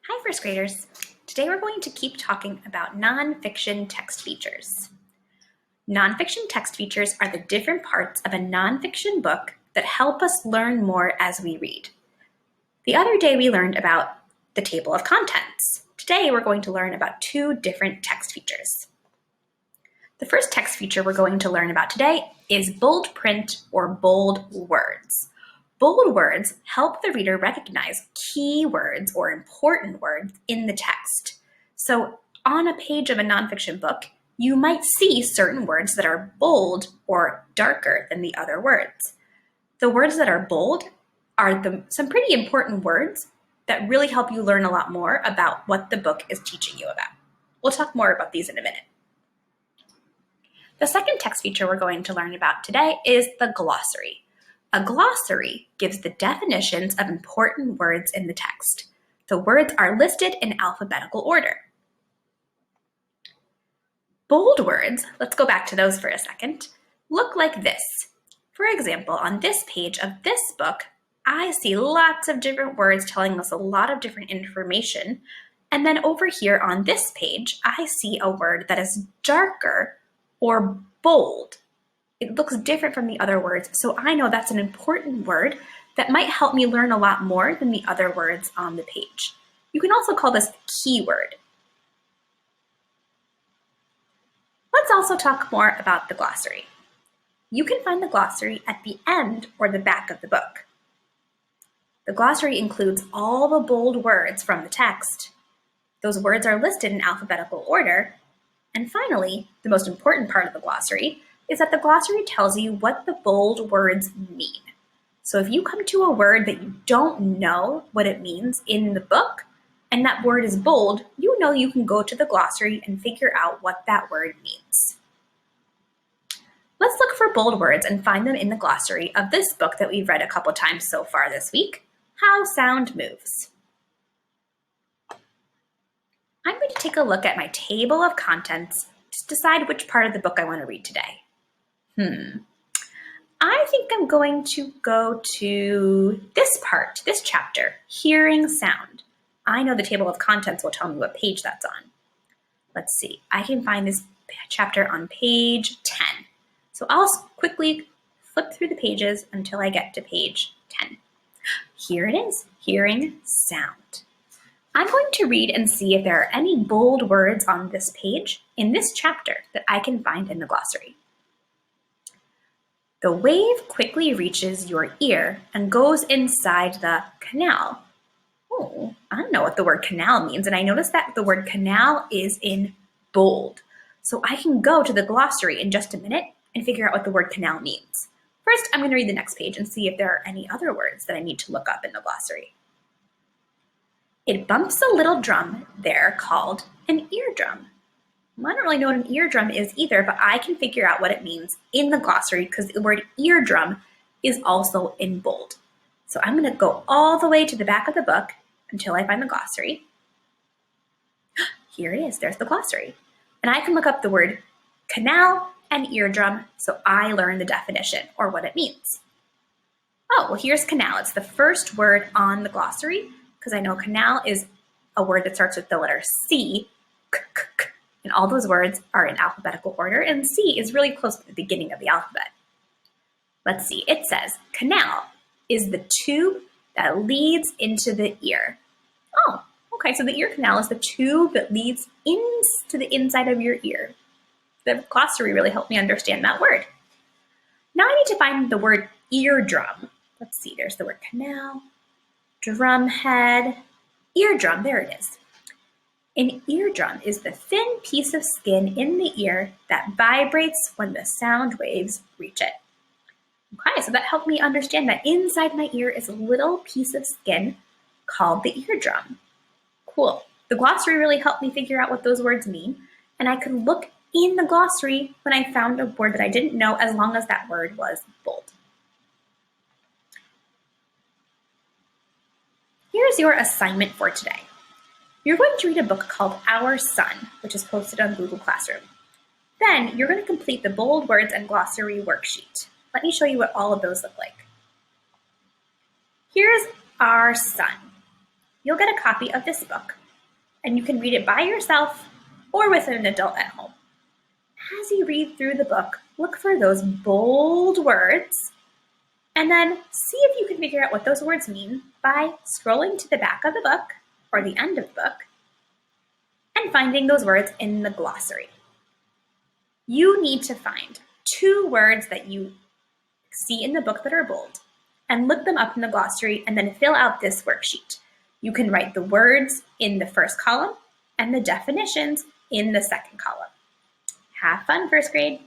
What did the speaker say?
Hi, first graders. Today we're going to keep talking about nonfiction text features. Nonfiction text features are the different parts of a nonfiction book that help us learn more as we read. The other day we learned about the table of contents. Today we're going to learn about two different text features. The first text feature we're going to learn about today is bold print or bold words. Bold words help the reader recognize key words or important words in the text. So on a page of a nonfiction book, you might see certain words that are bold or darker than the other words. The words that are bold are some pretty important words that really help you learn a lot more about what the book is teaching you about. We'll talk more about these in a minute. The second text feature we're going to learn about today is the glossary. A glossary gives the definitions of important words in the text. The words are listed in alphabetical order. Bold words, let's go back to those for a second, look like this. For example, on this page of this book, I see lots of different words telling us a lot of different information. And then over here on this page, I see a word that is darker or bold. It looks different from the other words, so I know that's an important word that might help me learn a lot more than the other words on the page. You can also call this a keyword. Let's also talk more about the glossary. You can find the glossary at the end or the back of the book. The glossary includes all the bold words from the text. Those words are listed in alphabetical order. And finally, the most important part of the glossary is that the glossary tells you what the bold words mean. So if you come to a word that you don't know what it means in the book, and that word is bold, you know you can go to the glossary and figure out what that word means. Let's look for bold words and find them in the glossary of this book that we've read a couple times so far this week, How Sound Moves. I'm going to take a look at my table of contents to decide which part of the book I want to read today. I think I'm going to go to this part, this chapter, hearing sound. I know the table of contents will tell me what page that's on. Let's see, I can find this chapter on page 10. So I'll quickly flip through the pages until I get to page 10. Here it is, hearing sound. I'm going to read and see if there are any bold words on this page in this chapter that I can find in the glossary. The wave quickly reaches your ear and goes inside the canal. Oh, I don't know what the word canal means, and I noticed that the word canal is in bold. So I can go to the glossary in just a minute and figure out what the word canal means. First, I'm going to read the next page and see if there are any other words that I need to look up in the glossary. It bumps a little drum there called an eardrum. I don't really know what an eardrum is either, but I can figure out what it means in the glossary because the word eardrum is also in bold. So I'm going to go all the way to the back of the book until I find the glossary. Here it is, there's the glossary. And I can look up the word canal and eardrum so I learn the definition or what it means. Oh, well, here's canal. It's the first word on the glossary because I know canal is a word that starts with the letter C, and all those words are in alphabetical order, and C is really close to the beginning of the alphabet. Let's see, it says, canal is the tube that leads into the ear. Oh, okay, so the ear canal is the tube that leads into the inside of your ear. The glossary really helped me understand that word. Now I need to find the word eardrum. Let's see, there's the word canal, drum head, eardrum, there it is. An eardrum is the thin piece of skin in the ear that vibrates when the sound waves reach it. Okay, so that helped me understand that inside my ear is a little piece of skin called the eardrum. Cool. The glossary really helped me figure out what those words mean, and I could look in the glossary when I found a word that I didn't know as long as that word was bold. Here's your assignment for today. You're going to read a book called Our Sun, which is posted on Google Classroom. Then you're going to complete the bold words and glossary worksheet. Let me show you what all of those look like. Here's our sun. you'll get a copy of this book, and you can read it by yourself or with an adult at home. As you read through the book, look for those bold words, and then see if you can figure out what those words mean by scrolling to the back of the book or the end of the book and finding those words in the glossary. You need to find 2 words that you see in the book that are bold and look them up in the glossary and then fill out this worksheet. You can write the words in the first column and the definitions in the second column. Have fun, first grade.